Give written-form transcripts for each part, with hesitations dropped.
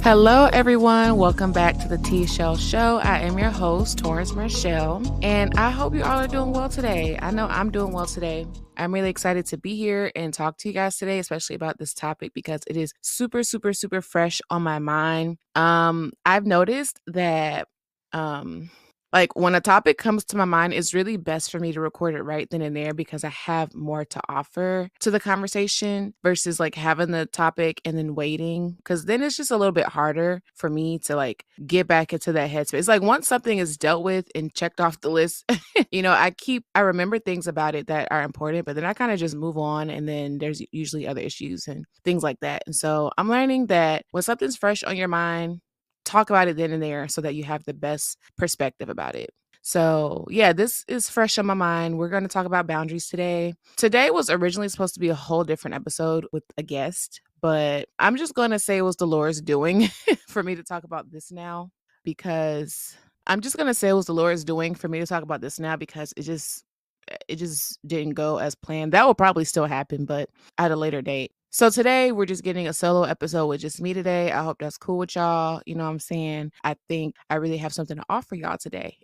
Hello, everyone. Welcome back to the T.chelle Show. I am your host, Torrance Marchil, and I hope you all are doing well today. I know I'm doing well today. I'm really excited to be here and talk to you guys today, especially about this topic because it is super, super, super fresh on my mind. I've noticed that like when a topic comes to my mind, it's really best for me to record it right then and there because I have more to offer to the conversation versus like having the topic and then waiting. Because then it's just a little bit harder for me to like get back into that headspace. Like once something is dealt with and checked off the list, I remember things about it that are important, but then I kind of just move on. And then there's usually other issues and things like that. And so I'm learning that when something's fresh on your mind, talk about it then and there so that you have the best perspective about it. So, yeah, this is fresh on my mind. We're going to talk about boundaries today. Today was originally supposed to be a whole different episode with a guest, but I'm just going to say it was the Lord's doing for me to talk about this now because it just didn't go as planned. That will probably still happen, but at a later date. So today we're just getting a solo episode with just me today. I hope that's cool with y'all. You know what I'm saying? I think I really have something to offer y'all today.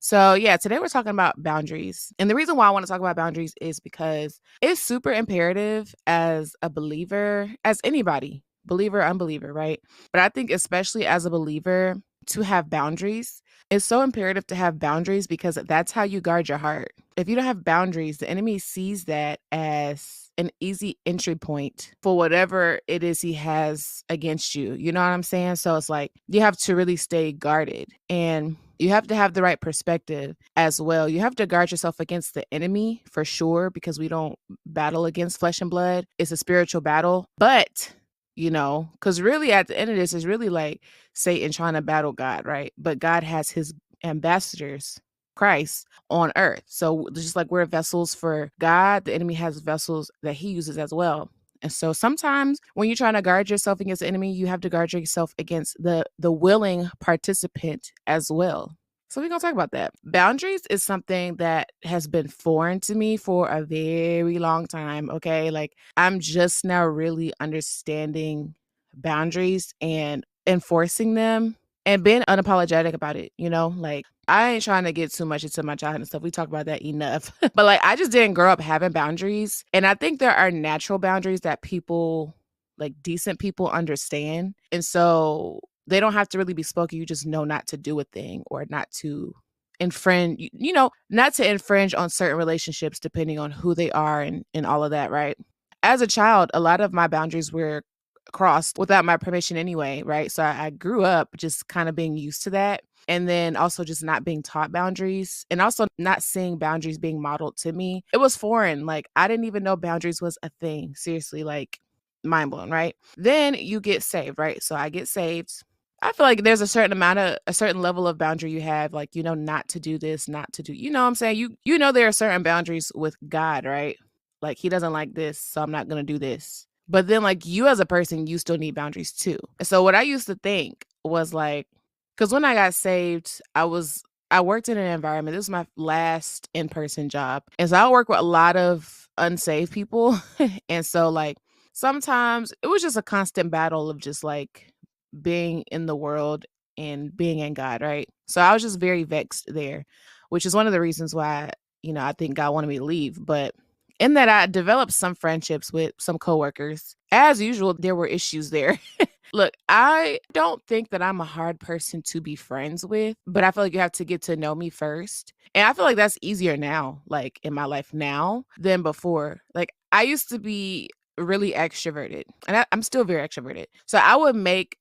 So yeah, today we're talking about boundaries. And the reason why I want to talk about boundaries is because it's super imperative as a believer, as anybody, believer, unbeliever, right? But I think especially as a believer to have boundaries. It's so imperative to have boundaries because that's how you guard your heart. If you don't have boundaries, the enemy sees that as an easy entry point for whatever it is he has against you. You know what I'm saying? So it's like you have to really stay guarded and you have to have the right perspective as well. You have to guard yourself against the enemy for sure because we don't battle against flesh and blood. It's a spiritual battle. But because really at the end of this is really like Satan trying to battle God, right? But God has his ambassadors, Christ, on earth. So just like we're vessels for God, the enemy has vessels that he uses as well. And so sometimes when you're trying to guard yourself against the enemy, you have to guard yourself against the willing participant as well. So we're going to talk about that. Boundaries is something that has been foreign to me for a very long time, okay? Like I'm just now really understanding boundaries and enforcing them and being unapologetic about it, Like I ain't trying to get too much into my childhood and stuff. We talk about that enough. But like I just didn't grow up having boundaries. And I think there are natural boundaries that people, like decent people, understand. And so they don't have to really be spoken. You just know not to do a thing or not to infringe, not to infringe on certain relationships depending on who they are and all of that, right? As a child, a lot of my boundaries were crossed without my permission anyway, right? So I grew up just kind of being used to that. And then also just not being taught boundaries and also not seeing boundaries being modeled to me. It was foreign. Like I didn't even know boundaries was a thing. Seriously, like mind blown, right? Then you get saved, right? So I get saved. I feel like there's a certain level of boundary you have, like, not to do this, not to do, what I'm saying? There are certain boundaries with God, right? Like he doesn't like this, so I'm not going to do this. But then like you as a person, you still need boundaries too. And so what I used to think was like, because when I got saved, I worked in an environment. This was my last in-person job. And so I work with a lot of unsaved people. And so like sometimes it was just a constant battle of just like being in the world and being in God, right? So I was just very vexed there, which is one of the reasons why, I think God wanted me to leave. But in that I developed some friendships with some coworkers. As usual, there were issues there. Look, I don't think that I'm a hard person to be friends with, but I feel like you have to get to know me first. And I feel like that's easier now, like in my life now than before. Like I used to be really extroverted and I'm still very extroverted. So I would make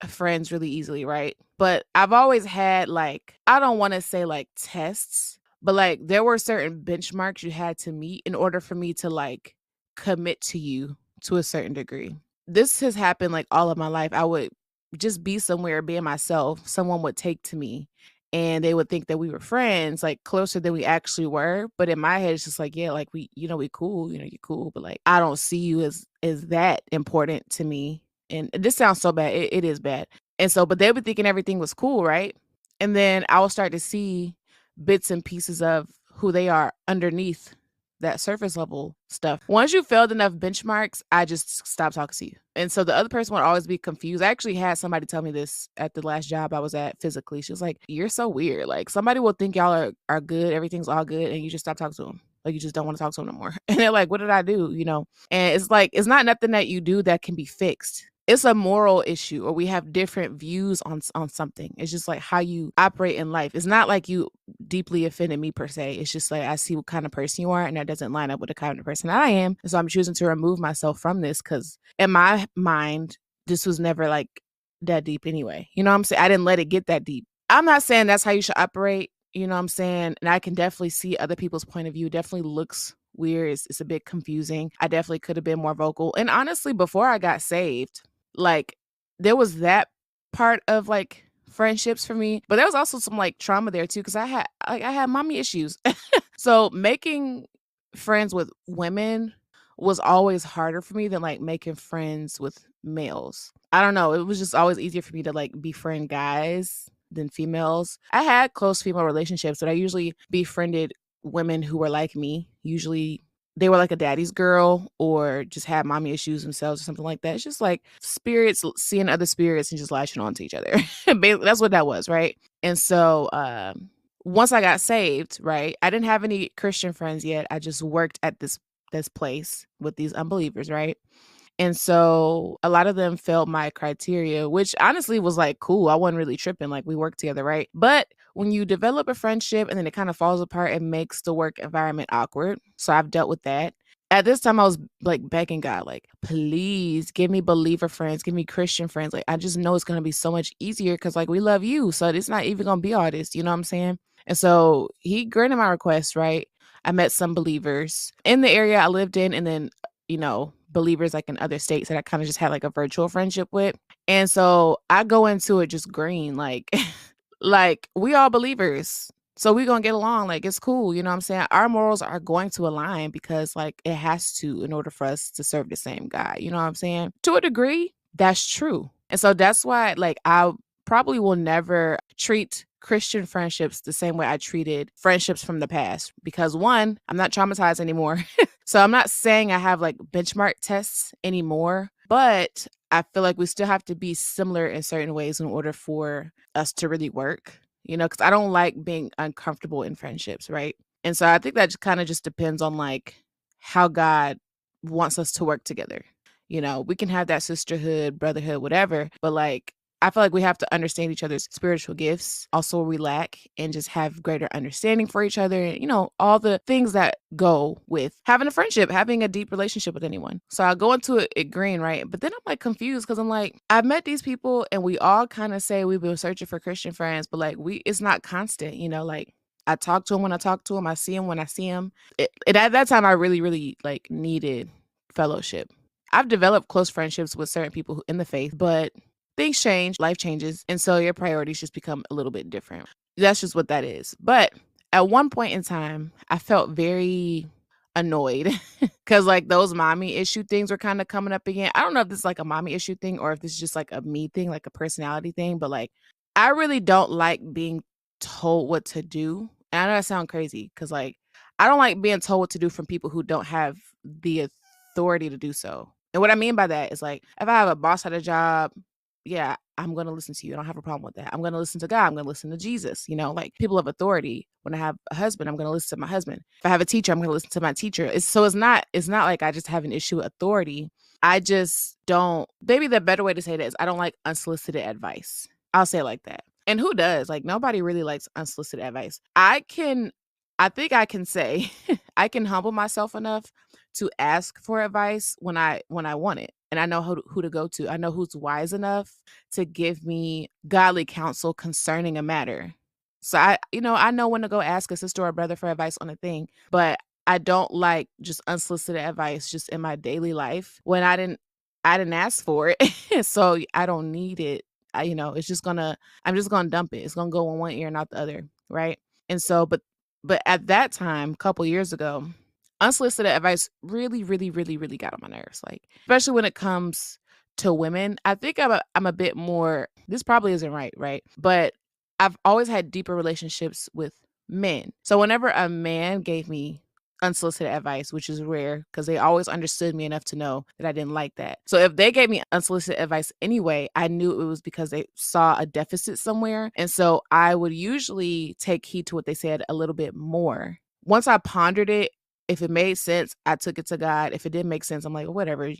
friends really easily, right? But I've always had like, I don't want to say like tests, but like there were certain benchmarks you had to meet in order for me to like commit to you to a certain degree. This has happened like all of my life. I would just be somewhere being myself. Someone would take to me and they would think that we were friends, like closer than we actually were. But in my head, it's just like, yeah, like we cool, you're cool. But like, I don't see you as that important to me. And this sounds so bad. It is bad. And so, but they were thinking everything was cool, right? And then I will start to see bits and pieces of who they are underneath that surface level stuff. Once you failed enough benchmarks, I just stopped talking to you. And so the other person would always be confused. I actually had somebody tell me this at the last job I was at physically. She was like, "You're so weird. Like somebody will think y'all are good, everything's all good, and you just stop talking to them. Like you just don't want to talk to them no more." And they're like, "What did I do?" And it's like it's not nothing that you do that can be fixed. It's a moral issue, or we have different views on something. It's just like how you operate in life. It's not like you deeply offended me per se. It's just like I see what kind of person you are, and that doesn't line up with the kind of person that I am. And so I'm choosing to remove myself from this because in my mind, this was never like that deep anyway. You know what I'm saying? I didn't let it get that deep. I'm not saying that's how you should operate. You know what I'm saying? And I can definitely see other people's point of view. It definitely looks weird. It's a bit confusing. I definitely could have been more vocal. And honestly, before I got saved, like there was that part of like friendships for me, but there was also some like trauma there too because I had mommy issues. So making friends with women was always harder for me than like making friends with males. I don't know, it was just always easier for me to like befriend guys than females. I had close female relationships, but I usually befriended women who were like me. Usually they were like a daddy's girl or just had mommy issues themselves or something like that. It's just like spirits seeing other spirits and just latching on to each other. That's what that was, right? And so once I got saved, right, I didn't have any Christian friends yet. I just worked at this place with these unbelievers, right? And so a lot of them failed my criteria, which honestly was like cool. I wasn't really tripping. Like we worked together, right? But when you develop a friendship and then it kind of falls apart, it makes the work environment awkward. So I've dealt with that. At this time, I was like begging God, like, please give me believer friends, give me Christian friends. Like, I just know it's going to be so much easier because, like, we love you. So it's not even going to be all this. You know what I'm saying? And so he granted my request, right? I met some believers in the area I lived in. And then believers like in other states that I kind of just had like a virtual friendship with. And so I go into it just green, like, like we all believers. So we gonna get along. Like it's cool. You know what I'm saying? Our morals are going to align because like it has to in order for us to serve the same God. You know what I'm saying? To a degree, that's true. And so that's why like I probably will never treat Christian friendships the same way I treated friendships from the past because one, I'm not traumatized anymore. So I'm not saying I have like benchmark tests anymore, but I feel like we still have to be similar in certain ways in order for us to really work, because I don't like being uncomfortable in friendships, right? And so I think that kind of just depends on like how God wants us to work together. We can have that sisterhood, brotherhood, whatever, but like I feel like we have to understand each other's spiritual gifts, also we lack, and just have greater understanding for each other. And, all the things that go with having a friendship, having a deep relationship with anyone. So I go into it green, right? But then I'm like confused because I'm like, I've met these people and we all kind of say we've been searching for Christian friends, but like it's not constant, like I talk to them when I talk to them. I see them when I see them. At that time, I really, really like needed fellowship. I've developed close friendships with certain people in the faith, but things change, life changes, and so your priorities just become a little bit different. That's just what that is. But at one point in time, I felt very annoyed because like those mommy issue things were kind of coming up again. I don't know if this is like a mommy issue thing or if this is just like a me thing, like a personality thing, but like I really don't like being told what to do. And I know that sounds crazy because like I don't like being told what to do from people who don't have the authority to do so. And what I mean by that is like if I have a boss at a job, yeah, I'm going to listen to you. I don't have a problem with that. I'm going to listen to God. I'm going to listen to Jesus, like people of authority. When I have a husband, I'm going to listen to my husband. If I have a teacher, I'm going to listen to my teacher. It's not like I just have an issue with authority. I just don't, maybe the better way to say that is I don't like unsolicited advice. I'll say it like that. And who does? Like nobody really likes unsolicited advice. I think I can say I can humble myself enough to ask for advice when I want it. And I know who to go to. I know who's wise enough to give me godly counsel concerning a matter. So I know when to go ask a sister or a brother for advice on a thing, but I don't like just unsolicited advice just in my daily life when I didn't ask for it. So I don't need it. I'm just gonna dump it. It's gonna go in one ear and out the other, right? And so, but at that time, a couple years ago, unsolicited advice really, really, really, really got on my nerves. Like, especially when it comes to women. I think I'm a bit more, this probably isn't right? But I've always had deeper relationships with men. So whenever a man gave me unsolicited advice, which is rare because they always understood me enough to know that I didn't like that. So if they gave me unsolicited advice anyway, I knew it was because they saw a deficit somewhere. And so I would usually take heed to what they said a little bit more. Once I pondered it, if it made sense, I took it to God. If it didn't make sense, I'm like, whatever,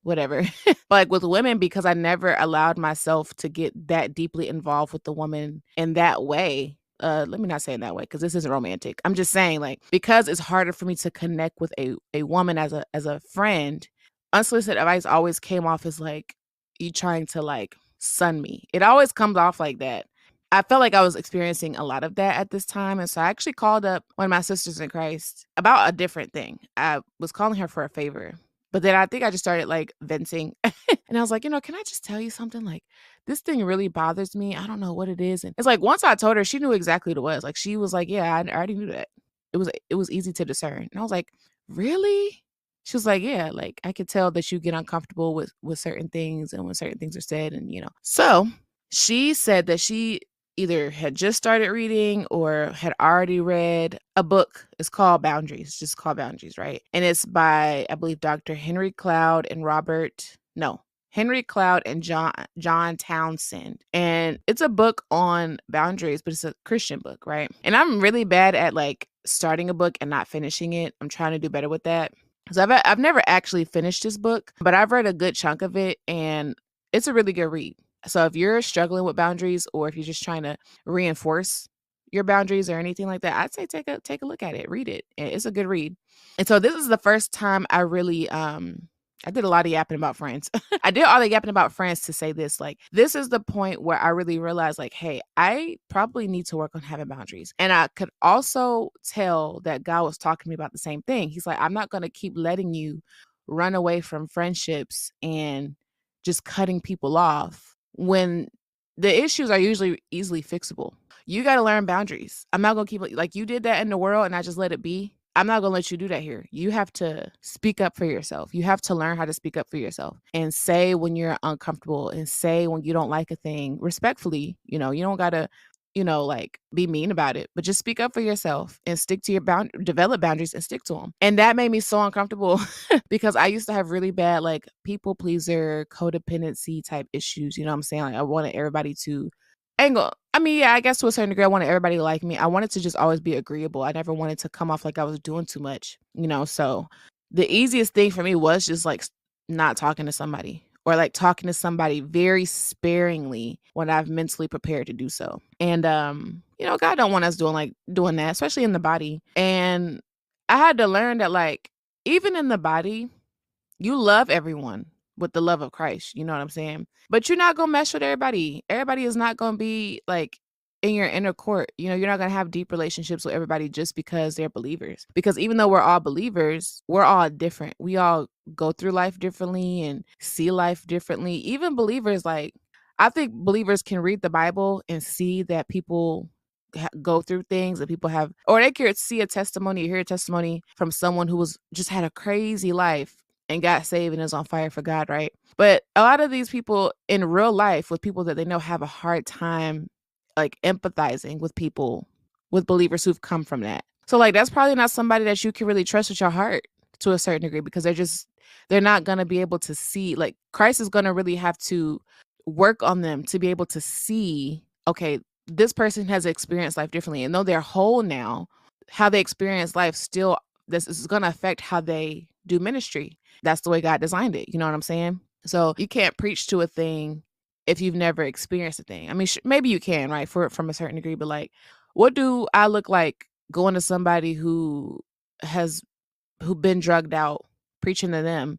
whatever. But like with women, because I never allowed myself to get that deeply involved with the woman in that way. Let me not say it that way because this isn't romantic. I'm just saying, like, because it's harder for me to connect with a woman as a friend, unsolicited advice always came off as like you trying to like sun me. It always comes off like that. I felt like I was experiencing a lot of that at this time. And so I actually called up one of my sisters in Christ about a different thing. I was calling her for a favor. But then I think I just started like venting. And I was like, can I just tell you something? Like, this thing really bothers me. I don't know what it is. And it's like once I told her, she knew exactly what it was. Like she was like, yeah, I already knew that. It was easy to discern. And I was like, really? She was like, yeah, like I could tell that you get uncomfortable with certain things and when certain things are said. And So she said that she either had just started reading or had already read a book. It's called Boundaries, just called Boundaries, right? And it's by, I believe, Dr. Henry Cloud and John Townsend. And it's a book on boundaries, but it's a Christian book, right? And I'm really bad at like starting a book and not finishing it. I'm trying to do better with that. So I've never actually finished this book, but I've read a good chunk of it and it's a really good read. So if you're struggling with boundaries or if you're just trying to reinforce your boundaries or anything like that, I'd say take a look at it, read it. It's a good read. And so this is the first time I really I did a lot of yapping about friends. I did all the yapping about friends to say this. Like, this is the point where I really realized, like, hey, I probably need to work on having boundaries. And I could also tell that God was talking to me about the same thing. He's like, I'm not going to keep letting you run away from friendships and just cutting people off when the issues are usually easily fixable. You got to learn boundaries. I'm not going to keep like you did that in the world and I just let it be. I'm not going to let you do that here. You have to speak up for yourself. You have to learn how to speak up for yourself and say when you're uncomfortable and say when you don't like a thing respectfully. You don't got to, like be mean about it, but just speak up for yourself and stick to your develop boundaries and stick to them. And that made me so uncomfortable because I used to have really bad, like people pleaser, codependency type issues. You know what I'm saying? Like I wanted everybody to angle. I mean, yeah, I guess to a certain degree, I wanted everybody to like me. I wanted to just always be agreeable. I never wanted to come off like I was doing too much, So the easiest thing for me was just like not talking to somebody or like talking to somebody very sparingly when I've mentally prepared to do so. And, God don't want us doing that, especially in the body. And I had to learn that like, even in the body, you love everyone with the love of Christ. You know what I'm saying? But you're not going to mesh with everybody. Everybody is not going to be like in your inner court. You're not going to have deep relationships with everybody just because they're believers. Because even though we're all believers, we're all different. We all go through life differently and see life differently. Even believers, like, I think believers can read the Bible and see that people go through things that people have, or they could see a testimony or hear a testimony from someone who was just had a crazy life and got saved and is on fire for God, right? But a lot of these people in real life with people that they know have a hard time like empathizing with people, with believers who've come from that. So like that's probably not somebody that you can really trust with your heart to a certain degree because they're not going to be able to see, like Christ is going to really have to work on them to be able to see, okay, this person has experienced life differently. And though they're whole now, how they experience life still, this is going to affect how they do ministry. That's the way God designed it. You know what I'm saying? So you can't preach to a thing if you've never experienced a thing. I mean, maybe you can, right? From a certain degree, but like, what do I look like going to somebody who been drugged out, preaching to them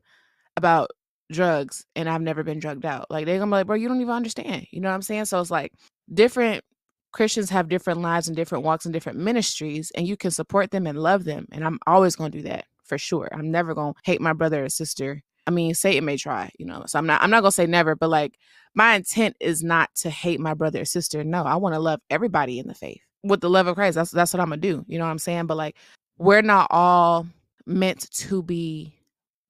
about drugs, and I've never been drugged out? Like, they're gonna be like, bro, you don't even understand. You know what I'm saying? So it's like different Christians have different lives and different walks and different ministries, and you can support them and love them. And I'm always going to do that for sure. I'm never going to hate my brother or sister. I mean, Satan may try, so I'm not going to say never, but like my intent is not to hate my brother or sister. No, I want to love everybody in the faith with the love of Christ. That's what I'm going to do. You know what I'm saying? But like, we're not all meant to be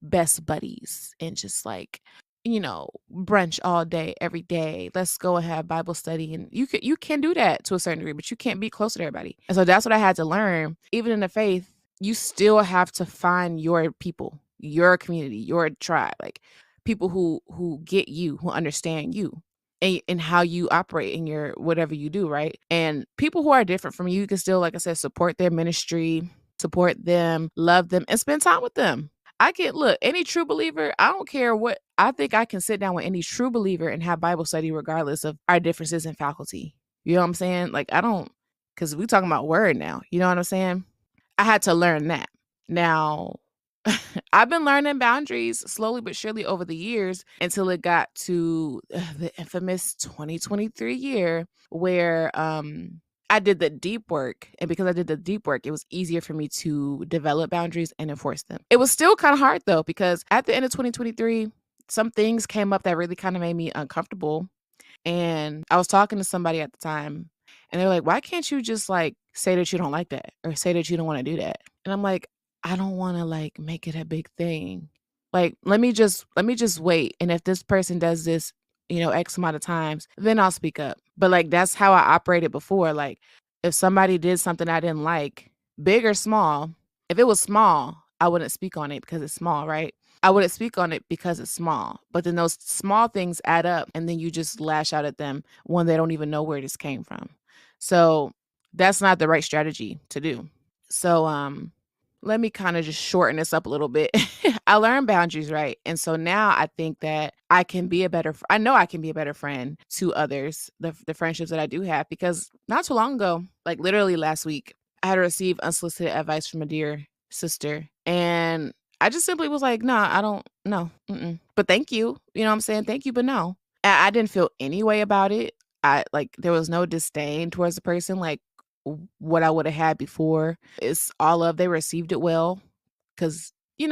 best buddies and just like, brunch all day, every day. Let's go and have Bible study. And you can do that to a certain degree, but you can't be close to everybody. And so that's what I had to learn. Even in the faith, you still have to find your people, your community, your tribe, like people who get you, who understand you and how you operate in your whatever you do, right? And people who are different from you can still, like I said, support their ministry, support them, love them, and spend time with them. I can look, any true believer, I don't care what, I think I can sit down with any true believer and have Bible study regardless of our differences in faculty. You know what I'm saying? Like, I don't, because we talking about word now. You know what I'm saying? I had to learn that. Now, I've been learning boundaries slowly but surely over the years until it got to the infamous 2023 year where I did the deep work. And because I did the deep work, it was easier for me to develop boundaries and enforce them. It was still kind of hard though, because at the end of 2023, some things came up that really kind of made me uncomfortable. And I was talking to somebody at the time, and they're like, "Why can't you just, like, say that you don't like that or say that you don't wanna do that?" And I'm like, "I don't wanna, like, make it a big thing. Like, let me just wait, and if this person does this, X amount of times, then I'll speak up." But, like, that's how I operated before, like, if somebody did something I didn't like, big or small, if it was small, I wouldn't speak on it because it's small, right? I wouldn't speak on it because it's small, but then those small things add up and then you just lash out at them when they don't even know where this came from. So that's not the right strategy to do. So let me kind of just shorten this up a little bit. I learned boundaries, right? And so now I think that I can be a better I know I can be a better friend to others, the friendships that I do have, because not too long ago, like literally last week, I had to receive unsolicited advice from a dear sister, and I just simply was like, "Nah, I don't no, mm-mm. But thank you." You know what I'm saying? Thank you, but no. I didn't feel any way about it. I like there was no disdain towards the person like what I would have had before. It's all of they received it well because it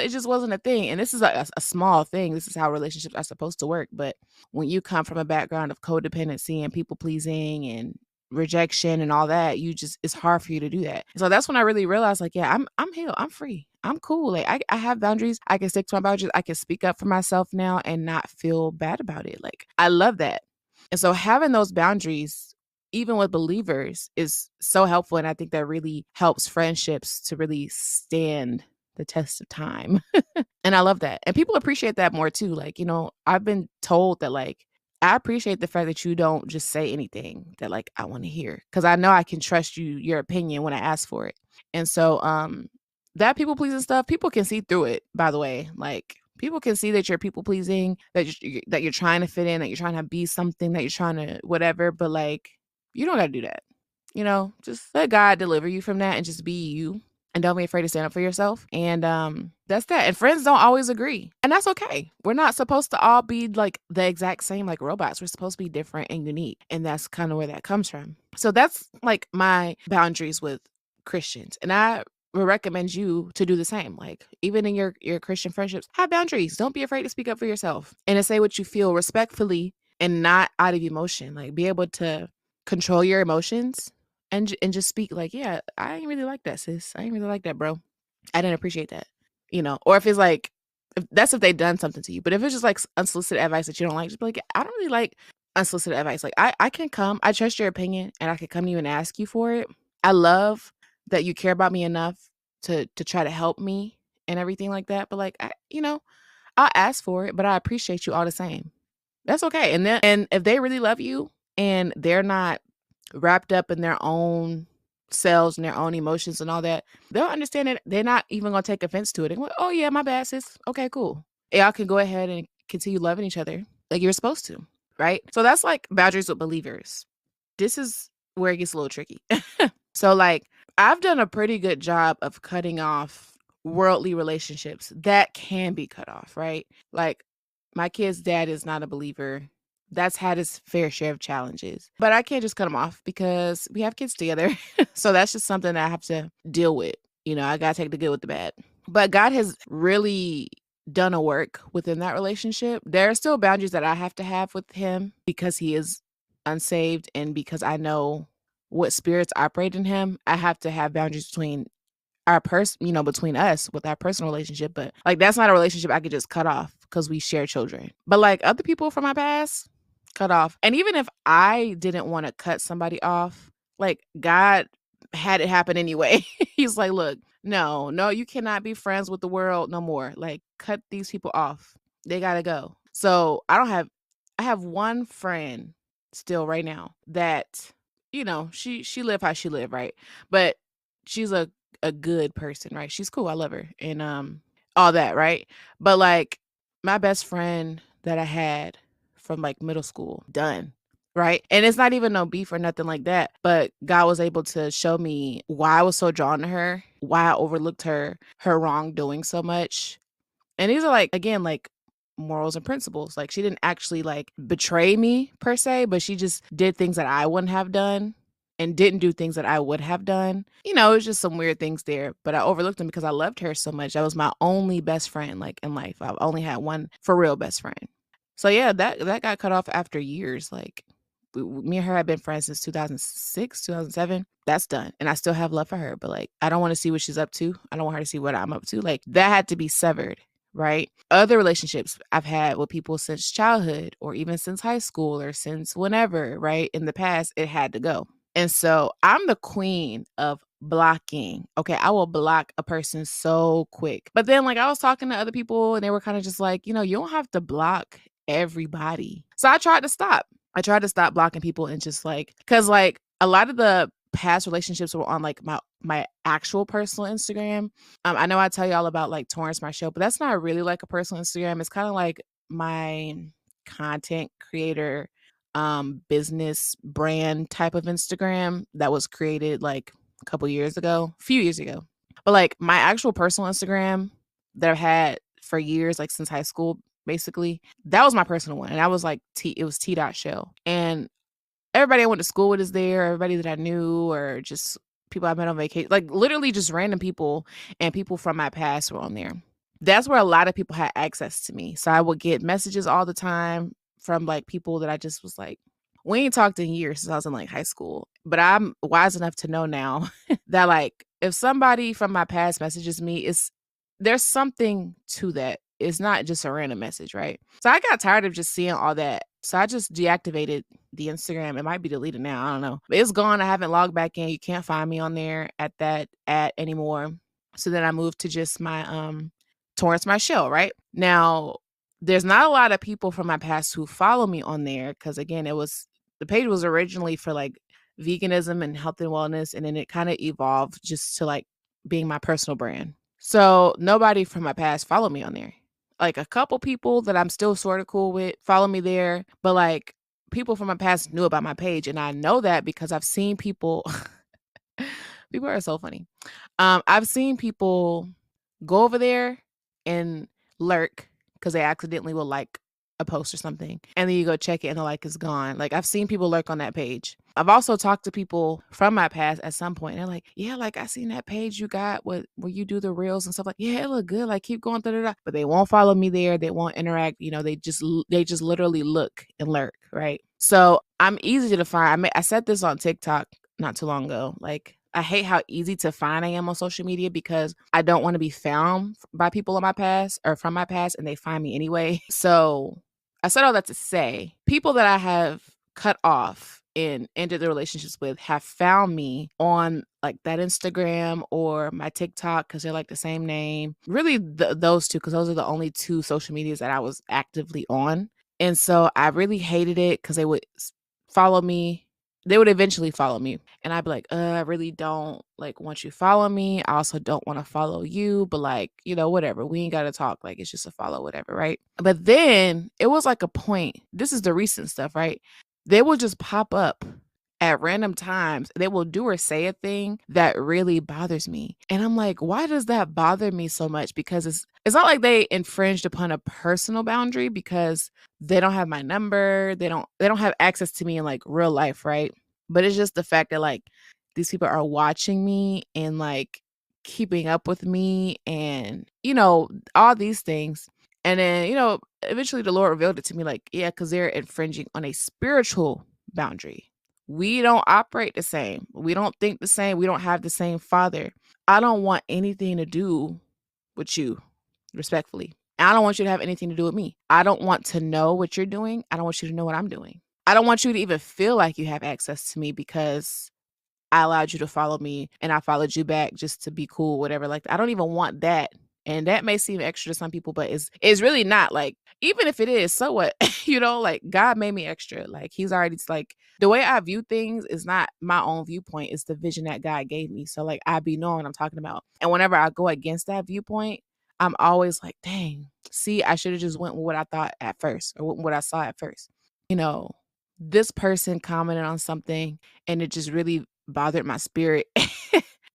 just wasn't a thing. And this is a small thing. This is how relationships are supposed to work. But when you come from a background of codependency and people pleasing and rejection and all that, it's hard for you to do that. So that's when I really realized, like, yeah, I'm healed. I'm free. I'm cool. Like I have boundaries. I can stick to my boundaries. I can speak up for myself now and not feel bad about it. Like I love that. And so having those boundaries, even with believers, is so helpful. And I think that really helps friendships to really stand the test of time. And I love that. And people appreciate that more too. Like, I've been told that, like, I appreciate the fact that you don't just say anything that, like, I want to hear. Cause I know I can trust your opinion when I ask for it. And so, that people pleasing stuff, people can see through it, by the way. Like, people can see that you're people pleasing, that you're trying to fit in, that you're trying to be something, that you're trying to whatever. But, like, you don't got to do that. Just let God deliver you from that and just be you. And don't be afraid to stand up for yourself. And that's that. And friends don't always agree. And that's okay. We're not supposed to all be like the exact same like robots. We're supposed to be different and unique. And that's kind of where that comes from. So that's like my boundaries with Christians. And I would recommend you to do the same. Like even in your Christian friendships, have boundaries. Don't be afraid to speak up for yourself and to say what you feel respectfully and not out of emotion. Like be able to control your emotions and just speak like, yeah, I ain't really like that, sis. I ain't really like that, bro. I didn't appreciate that, Or if it's like, if they done something to you, but if it's just like unsolicited advice that you don't like, just be like, I don't really like unsolicited advice. Like I can come, I trust your opinion, and I can come to you and ask you for it. I love that you care about me enough to try to help me and everything like that. But like, I'll ask for it, but I appreciate you all the same. That's okay. And if they really love you and they're not wrapped up in their own selves and their own emotions and all that, they'll understand it. They're not even gonna take offense to it. They're like, oh yeah, my bad, sis. Okay, cool. Y'all can go ahead and continue loving each other like you're supposed to, right? So that's like boundaries with believers. This is where it gets a little tricky. So like I've done a pretty good job of cutting off worldly relationships that can be cut off, right? Like my kid's dad is not a believer. That's had his fair share of challenges, but I can't just cut him off because we have kids together. So that's just something that I have to deal with. I got to take the good with the bad. But God has really done a work within that relationship. There are still boundaries that I have to have with him because he is unsaved and because I know what spirits operate in him. I have to have boundaries between our between us with our personal relationship. But like, that's not a relationship I could just cut off because we share children. But like other people from my past, cut off. And even if I didn't want to cut somebody off, like God had it happen anyway. He's like, look, no, you cannot be friends with the world no more. Like, cut these people off. They gotta go. So I have one friend still right now that, she live how she live, right? But she's a good person, right? She's cool. I love her. And all that, right? But like my best friend that I had from like middle school, done. Right. And it's not even no beef or nothing like that. But God was able to show me why I was so drawn to her, why I overlooked her wrongdoing so much. And these are like, again, like morals and principles. Like she didn't actually like betray me per se, but she just did things that I wouldn't have done and didn't do things that I would have done. It was just some weird things there, but I overlooked them because I loved her so much. That was my only best friend like in life. I've only had one for real best friend. So yeah, that got cut off after years. Like me and her have been friends since 2006, 2007. That's done. And I still have love for her, but like, I don't want to see what she's up to. I don't want her to see what I'm up to. Like, that had to be severed, right? Other relationships I've had with people since childhood or even since high school or since whenever, right? In the past, it had to go. And so I'm the queen of blocking. Okay, I will block a person so quick. But then, like, I was talking to other people and they were kind of just like, you don't have to block everybody. So I tried to stop. I tried to stop blocking people and just like, because like a lot of the past relationships were on like my actual personal Instagram. I know I tell y'all about like Torrance Marchil, but that's not really like a personal Instagram. It's kind of like my content creator business brand type of Instagram that was created like a few years ago. But like my actual personal Instagram that I've had for years, like since high school, basically, that was my personal one. And that was like it was T.chelle. And everybody I went to school with is there, everybody that I knew, or just people I met on vacation, like literally just random people and people from my past were on there. That's where a lot of people had access to me. So I would get messages all the time from like people that I just was like, we ain't talked in years since I was in like high school. But I'm wise enough to know now that like if somebody from my past messages me, there's something to that. It's not just a random message, right? So I got tired of just seeing all that. So I just deactivated the Instagram. It might be deleted now. I don't know. But it's gone. I haven't logged back in. You can't find me on there at anymore. So then I moved to just my Torrance Marchil, right? Now, there's not a lot of people from my past who follow me on there because again, the page was originally for like veganism and health and wellness, and then it kind of evolved just to like being my personal brand. So nobody from my past followed me on there. Like a couple people that I'm still sort of cool with follow me there, but like people from my past knew about my page, and I know that because I've seen people. People are so funny. I've seen people go over there and lurk because they accidentally will like a post or something. And then you go check it and the like is gone. Like I've seen people lurk on that page. I've also talked to people from my past at some point and they're like, yeah, like I seen that page you got where you do the reels and stuff like, yeah, it look good. Like keep going through that. But they won't follow me there. They won't interact. They just literally look and lurk. Right. So I'm easy to find. I said this on TikTok not too long ago. Like I hate how easy to find I am on social media because I don't want to be found by people in my past or from my past and they find me anyway. So I said all that to say people that I have cut off and ended the relationships with have found me on like that Instagram or my TikTok because they're like the same name. Really those two because those are the only two social medias that I was actively on. And so I really hated it because they would follow me. They would eventually follow me and I'd be like, I really don't like want you to follow me. I also don't want to follow you, but like, whatever. We ain't got to talk. Like it's just a follow, whatever. Right. But then it was like a point. This is the recent stuff, right? They will just pop up at random times. They will do or say a thing that really bothers me. And I'm like, why does that bother me so much? Because it's not like they infringed upon a personal boundary because they don't have my number. They don't have access to me in like real life, right? But it's just the fact that like these people are watching me and like keeping up with me and all these things. And then, eventually the Lord revealed it to me like, yeah, because they're infringing on a spiritual boundary. We don't operate the same. We don't think the same. We don't have the same father. I don't want anything to do with you, respectfully. I don't want you to have anything to do with me. I don't want to know what you're doing. I don't want you to know what I'm doing. I don't want you to even feel like you have access to me because I allowed you to follow me and I followed you back just to be cool, whatever. Like, I don't even want that. And that may seem extra to some people, but it's really not. Like, even if it is, so what? Like, God made me extra. Like, he's already, it's like, the way I view things is not my own viewpoint. It's the vision that God gave me. So, like, I be knowing what I'm talking about. And whenever I go against that viewpoint, I'm always like, dang, see, I should have just went with what I thought at first, or what I saw at first. This person commented on something and it just really bothered my spirit.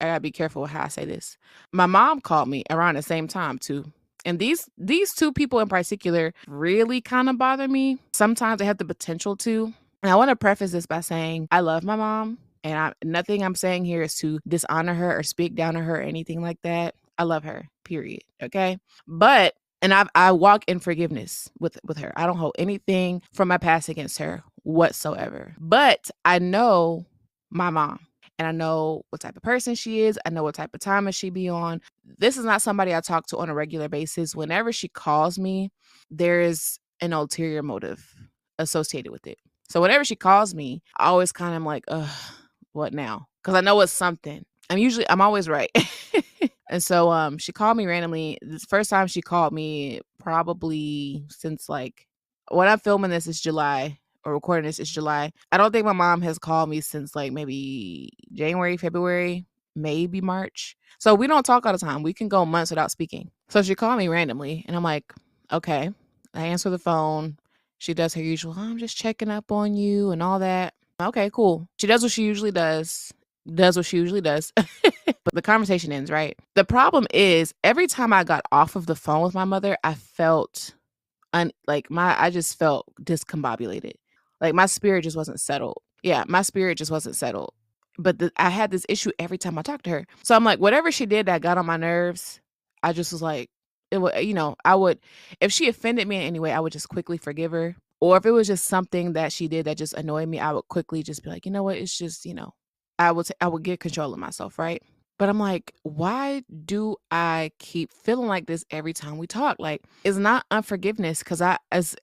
I gotta be careful with how I say this. My mom called me around the same time too. And these two people in particular really kind of bother me. Sometimes they have the potential to. And I want to preface this by saying I love my mom, and nothing I'm saying here is to dishonor her or speak down to her or anything like that. I love her, period. Okay. But and I walk in forgiveness with her. I don't hold anything from my past against her whatsoever. But I know my mom. And I know what type of person she is. I know what type of time she be on. This is not somebody I talk to on a regular basis. Whenever she calls me, there is an ulterior motive associated with it. So whenever she calls me, I always kind of like, ugh, what now? Because I know it's something. I'm always right. And so she called me randomly. This first time she called me probably since, like, when I'm filming this is July, or recording this is July. I don't think my mom has called me since, like, maybe January, February, maybe March. So we don't talk all the time. We can go months without speaking. So she called me randomly and I'm like, okay. I answer the phone. She does her usual, I'm just checking up on you and all that. Okay, cool. She does what she usually does. But the conversation ends, right? The problem is every time I got off of the phone with my mother, I felt I just felt discombobulated. Like, my spirit just wasn't settled. Yeah, my spirit just wasn't settled. But I had this issue every time I talked to her. So I'm like, whatever she did that got on my nerves, I just was like, it would, I would, if she offended me in any way, I would just quickly forgive her. Or if it was just something that she did that just annoyed me, I would quickly just be like, you know what, it's just, I would get control of myself, right? But I'm like, why do I keep feeling like this every time we talk? Like, it's not unforgiveness because it's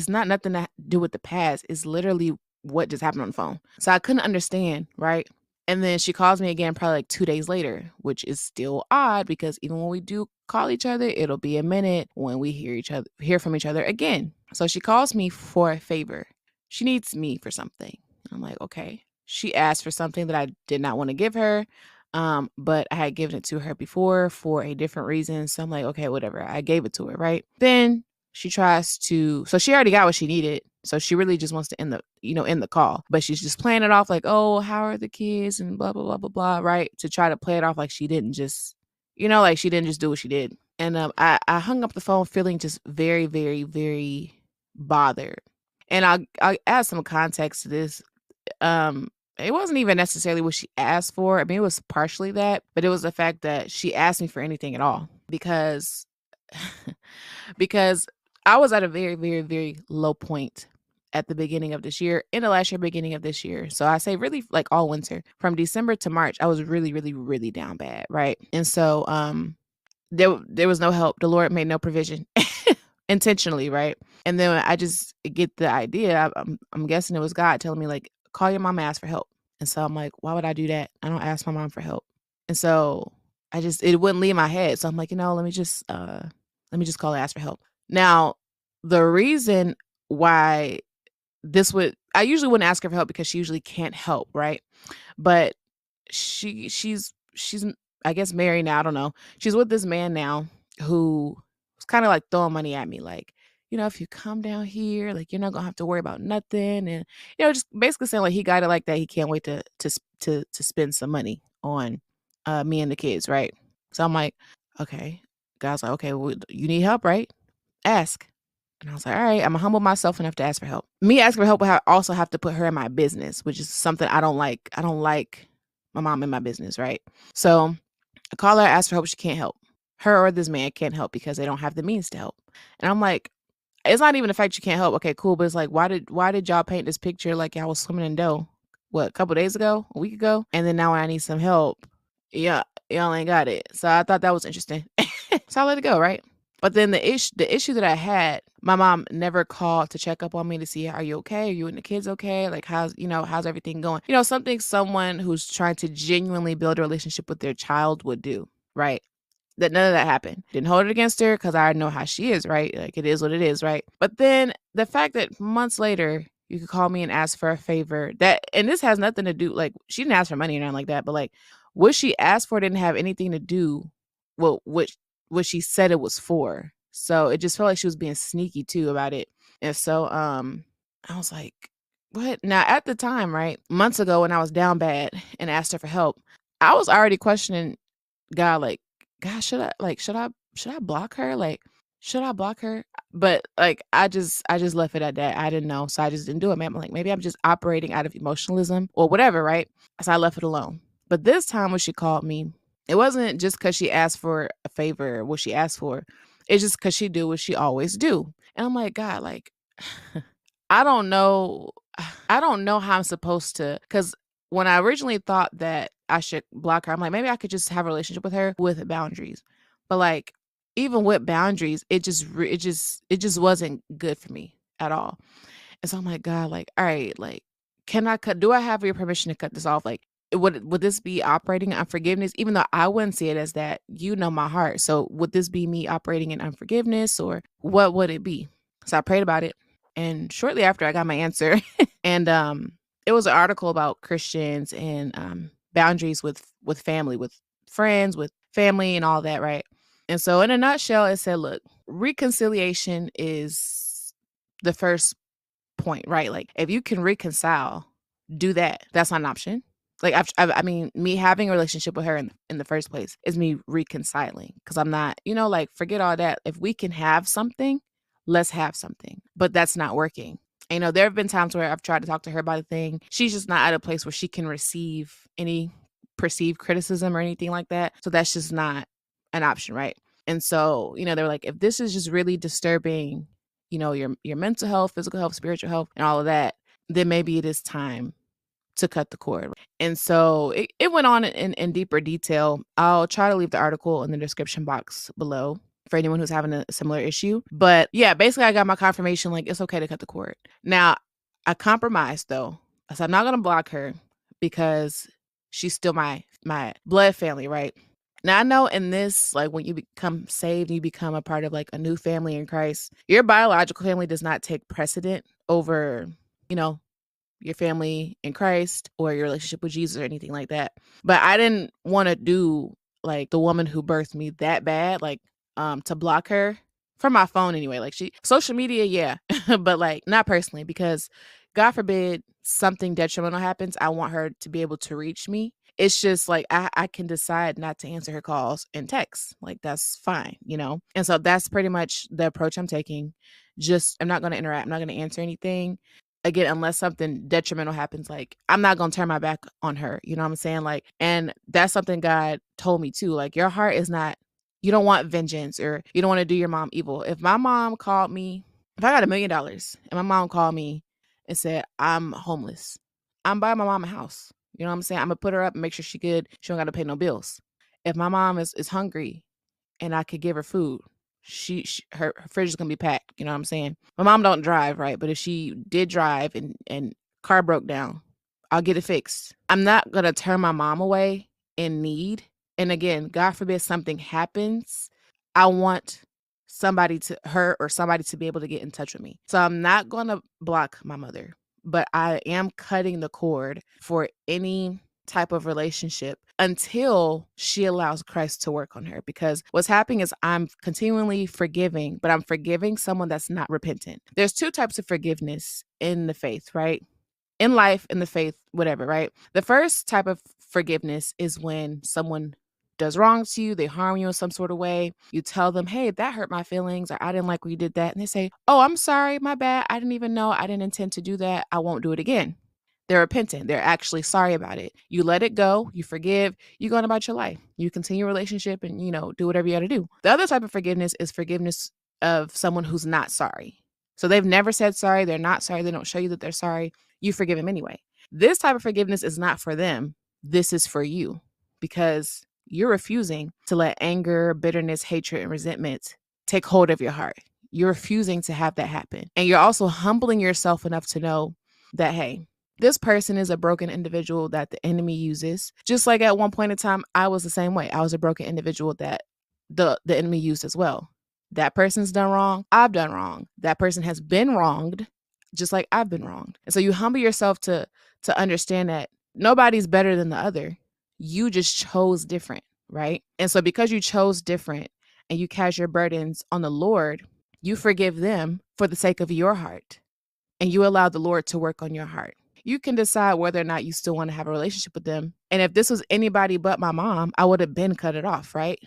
not nothing to do with the past. It's literally what just happened on the phone. So I couldn't understand, right? And then she calls me again probably like 2 days later, which is still odd because even when we do call each other, it'll be a minute when we hear from each other again. So she calls me for a favor. She needs me for something. I'm like, okay. She asked for something that I did not want to give her. But I had given it to her before for a different reason. So I'm like, okay, whatever. I gave it to her, right? Then she tries to, so she already got what she needed. So she really just wants to end the call. But she's just playing it off like, oh, how are the kids and blah, blah, blah, blah, blah, right? To try to play it off like she didn't just, like she didn't just do what she did. And I hung up the phone feeling just very, very, very bothered. And I'll add some context to this. It wasn't even necessarily what she asked for. I mean, it was partially that, but it was the fact that she asked me for anything at all because because I was at a very, very, very low point at the beginning of this year, in the last year, beginning of this year. So I say really like all winter from December to March, I was really, really, really down bad. Right. And so, there was no help. The Lord made no provision intentionally. Right. And then I just get the idea. I'm guessing it was God telling me, like, call your mom and ask for help. And so I'm like, why would I do that? I don't ask my mom for help. And so it wouldn't leave my head. So I'm like, let me just call and ask for help. Now, the reason why I usually wouldn't ask her for help because she usually can't help, right? But she's I guess married now. I don't know. She's with this man now who was kind of like throwing money at me, like, if you come down here, like, you're not gonna have to worry about nothing, and just basically saying like he got it like that. He can't wait to spend some money on me and the kids, right? So I'm like, okay. God's like, okay, well, you need help, right? Ask. And I was like, all right, I'm gonna humble myself enough to ask for help. Me asking for help will also have to put her in my business, which is something I don't like. I don't like my mom in my business, right? So I call her, ask for help. She can't help. Her or this man can't help because they don't have the means to help. And I'm like, it's not even the fact you can't help. Okay, cool. But it's like, why did y'all paint this picture like y'all was swimming in dough? What, a couple days ago? A week ago? And then now when I need some help, yeah, y'all ain't got it. So I thought that was interesting. So I let it go, right? But then the issue that I had, my mom never called to check up on me to see, are you okay? Are you and the kids okay? Like, how's everything going? Something someone who's trying to genuinely build a relationship with their child would do, right? That none of that happened. Didn't hold it against her because I know how she is, right? Like, it is what it is, right? But then the fact that months later you could call me and ask for a favor, and this has nothing to do, like, she didn't ask for money or nothing like that, but like what she asked for didn't have anything to do with what she said it was for. So it just felt like she was being sneaky too about it. And so I was like, what? Now at the time, right, months ago when I was down bad and asked her for help, I was already questioning God, like, God, should I block her? Like, should I block her? But like I just left it at that. I didn't know. So I just didn't do it. Man, I'm like, maybe I'm just operating out of emotionalism or whatever, right? So I left it alone. But this time when she called me, it wasn't just because she asked for a favor or what she asked for. It's just because she do what she always do. And I'm like, God, like, I don't know. I don't know how I'm supposed to, because when I originally thought that I should block her, I'm like, maybe I could just have a relationship with her with boundaries. But like, even with boundaries, it just wasn't good for me at all. And so I'm like, God, like, all right, like, can I cut? Do I have your permission to cut this off? Like, would this be operating in unforgiveness? Even though I wouldn't see it as that, my heart. So would this be me operating in unforgiveness, or what would it be? So I prayed about it, and shortly after, I got my answer. And it was an article about Christians and boundaries with family, with friends, with family, and all that, right? And so, in a nutshell, it said, look, reconciliation is the first point, right? Like, if you can reconcile, do that. That's not an option. Like, I mean, me having a relationship with her in the first place is me reconciling, because I'm not, like, forget all that. If we can have something, let's have something. But that's not working. There have been times where I've tried to talk to her about a thing. She's just not at a place where she can receive any perceived criticism or anything like that. So that's just not an option, right? And so, they're like, if this is just really disturbing, your mental health, physical health, spiritual health, and all of that, then maybe it is time to cut the cord. And so it went on in deeper detail. I'll try to leave the article in the description box below for anyone who's having a similar issue. But yeah, basically I got my confirmation, like, it's okay to cut the cord. Now, I compromised though. So I'm not going to block her because she's still my blood family, right? Now, I know in this, like, when you become saved, you become a part of like a new family in Christ, your biological family does not take precedent over, your family in Christ or your relationship with Jesus or anything like that. But I didn't want to do like the woman who birthed me that bad, like to block her from my phone anyway. Like, social media, yeah, but like not personally, because God forbid something detrimental happens, I want her to be able to reach me. It's just like I can decide not to answer her calls and texts. Like, that's fine, And so that's pretty much the approach I'm taking. Just, I'm not going to interact. I'm not going to answer anything. Again, unless something detrimental happens, like, I'm not going to turn my back on her. You know what I'm saying? Like, and that's something God told me too. Like, your heart is not, you don't want vengeance, or you don't want to do your mom evil. If my mom called me, if I got $1 million and my mom called me and said, I'm homeless, I'm buying my mom a house. You know what I'm saying? I'm going to put her up and make sure she good. She don't got to pay no bills. If my mom is hungry and I could give her food, her fridge is gonna be packed. You know what I'm saying? My mom don't drive, right? But if she did drive and car broke down, I'll get it fixed. I'm not gonna turn my mom away in need. And again, God forbid something happens, I want somebody to be able to get in touch with me. So I'm not gonna block my mother, but I am cutting the cord for any type of relationship until she allows Christ to work on her. Because what's happening is I'm continually forgiving, but I'm forgiving someone that's not repentant. There's two types of forgiveness in the faith, right? In life, in the faith, whatever, right? The first type of forgiveness is when someone does wrong to you, they harm you in some sort of way. You tell them, hey, that hurt my feelings, or I didn't like when you did that. And they say, oh, I'm sorry, my bad. I didn't even know. I didn't intend to do that. I won't do it again. They're repentant. They're actually sorry about it. You let it go. You forgive. You go on about your life. You continue a relationship and, do whatever you got to do. The other type of forgiveness is forgiveness of someone who's not sorry. So they've never said sorry. They're not sorry. They don't show you that they're sorry. You forgive them anyway. This type of forgiveness is not for them. This is for you, because you're refusing to let anger, bitterness, hatred, and resentment take hold of your heart. You're refusing to have that happen. And you're also humbling yourself enough to know that, hey, this person is a broken individual that the enemy uses. Just like at one point in time, I was the same way. I was a broken individual that the enemy used as well. That person's done wrong. I've done wrong. That person has been wronged, just like I've been wronged. And so you humble yourself to understand that nobody's better than the other. You just chose different, right? And so because you chose different and you cast your burdens on the Lord, you forgive them for the sake of your heart. And you allow the Lord to work on your heart. You can decide whether or not you still want to have a relationship with them. And if this was anybody but my mom, I would have been cut it off, right?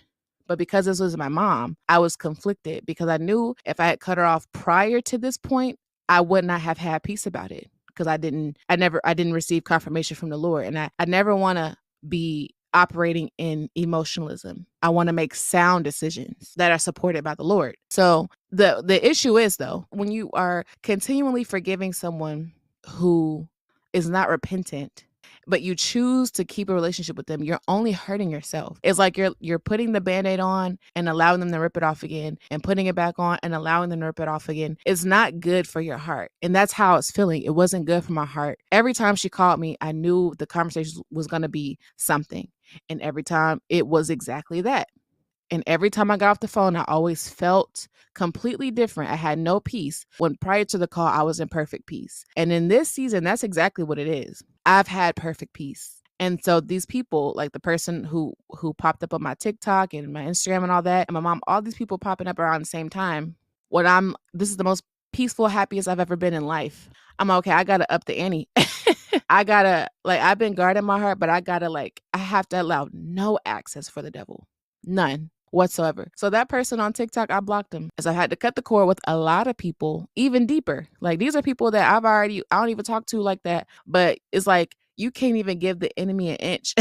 But because this was my mom, I was conflicted because I knew if I had cut her off prior to this point, I would not have had peace about it because I didn't receive confirmation from the Lord. And I never want to be operating in emotionalism. I want to make sound decisions that are supported by the Lord. So the issue is, though, when you are continually forgiving someone who is not repentant, but you choose to keep a relationship with them, you're only hurting yourself. It's like you're putting the Band-Aid on and allowing them to rip it off again and putting it back on and allowing them to rip it off again. It's not good for your heart. And that's how it's feeling. It wasn't good for my heart. Every time she called me, I knew the conversation was going to be something. And every time it was exactly that. And every time I got off the phone, I always felt completely different. I had no peace when prior to the call, I was in perfect peace. And in this season, that's exactly what it is. I've had perfect peace. And so these people, like the person who popped up on my TikTok and my Instagram and all that, and my mom, all these people popping up around the same time, this is the most peaceful, happiest I've ever been in life. I'm okay. I got to up the ante. I've been guarding my heart, but I have to allow no access for the devil. None whatsoever. So that person on TikTok, I blocked them as I had to cut the cord with a lot of people even deeper. Like these are people that I don't even talk to like that, but it's like, you can't even give the enemy an inch.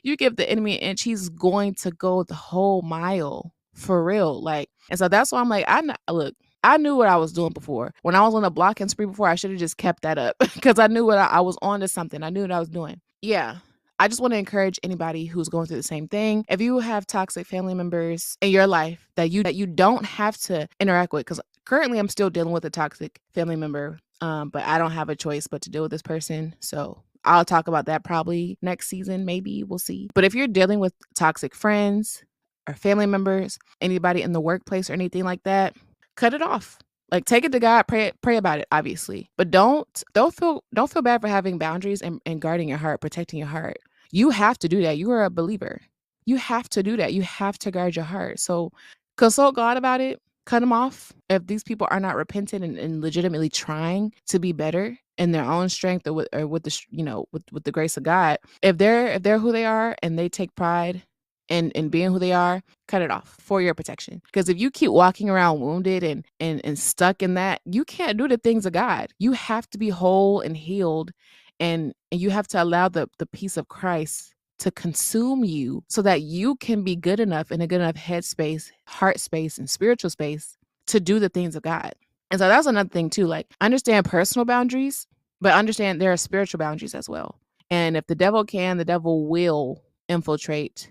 You give the enemy an inch, he's going to go the whole mile for real. Like, and so that's why I'm like, I knew what I was doing before. When I was on a blocking spree before, I should have just kept that up because I knew I was on to something. I knew what I was doing. Yeah. I just want to encourage anybody who's going through the same thing. If you have toxic family members in your life that you don't have to interact with, because currently I'm still dealing with a toxic family member, but I don't have a choice but to deal with this person. So I'll talk about that probably next season. Maybe we'll see. But if you're dealing with toxic friends or family members, anybody in the workplace or anything like that, cut it off. Like, take it to God, pray about it, obviously. But don't feel bad for having boundaries and guarding your heart, protecting your heart. You have to do that. You are a believer. You have to do that. You have to guard your heart. So consult God about it. Cut them off. If these people are not repentant and legitimately trying to be better in their own strength or with the grace of God, if they're who they are and they take pride in being who they are, cut it off for your protection. Because if you keep walking around wounded and stuck in that, you can't do the things of God. You have to be whole and healed, and you have to allow the peace of Christ to consume you so that you can be good enough in a good enough head space, heart space, and spiritual space to do the things of God. And so that's another thing too. Like, understand personal boundaries, but understand there are spiritual boundaries as well. And if the devil will infiltrate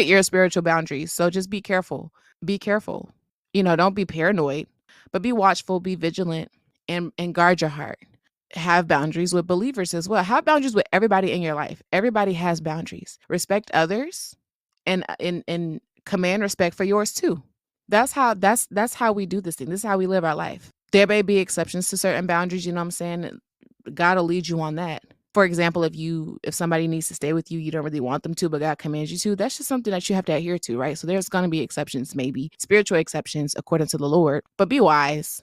your spiritual boundaries. So just be careful. Be careful. Don't be paranoid, but be watchful, be vigilant, and guard your heart. Have boundaries with believers as well. Have boundaries with everybody in your life. Everybody has boundaries. Respect others and command respect for yours too. That's how we do this thing. This is how we live our life. There may be exceptions to certain boundaries, you know what I'm saying? God will lead you on that. For example, if somebody needs to stay with you, you don't really want them to, but God commands you to, that's just something that you have to adhere to, right? So there's going to be exceptions, maybe spiritual exceptions according to the Lord, but be wise,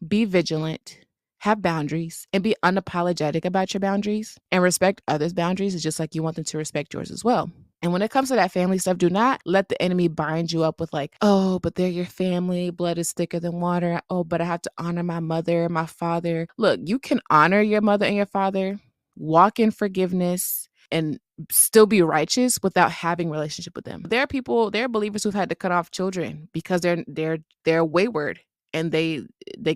be vigilant, have boundaries, and be unapologetic about your boundaries, and respect others' boundaries is just like you want them to respect yours as well. And when it comes to that family stuff, do not let the enemy bind you up with like, oh, but they're your family. Blood is thicker than water. Oh, but I have to honor my mother, my father. Look, you can honor your mother and your father, walk in forgiveness, and still be righteous without having a relationship with them. There are believers who've had to cut off children because they're wayward and they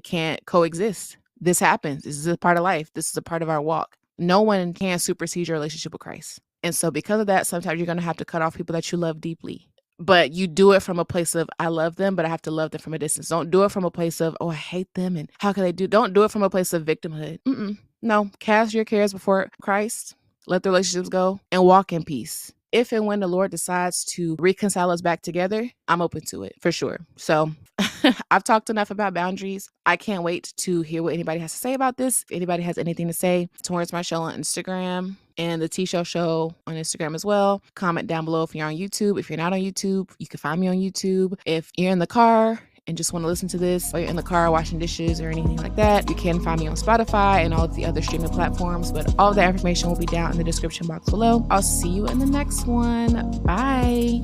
can't coexist. This happens. This is a part of life. This is a part of our walk. No one can supersede your relationship with Christ. And so because of that, sometimes you're going to have to cut off people that you love deeply. but you do it from a place of, I love them, but I have to love them from a distance. Don't do it from a place of, oh, I hate them and how can they do? Don't do it from a place of victimhood. No, cast your cares before Christ. Let the relationships go and walk in peace. If and when the Lord decides to reconcile us back together, I'm open to it for sure. So I've talked enough about boundaries. I can't wait to hear what anybody has to say about this. If anybody has anything to say, Torrance Marchil on Instagram and the T.chelle Show on Instagram as well. Comment down below if you're on YouTube. If you're not on YouTube, you can find me on YouTube. If you're in the car and just want to listen to this, or you're in the car washing dishes or anything like that, you can find me on Spotify and all of the other streaming platforms, but all of that information will be down in the description box below. I'll see you in the next one. Bye.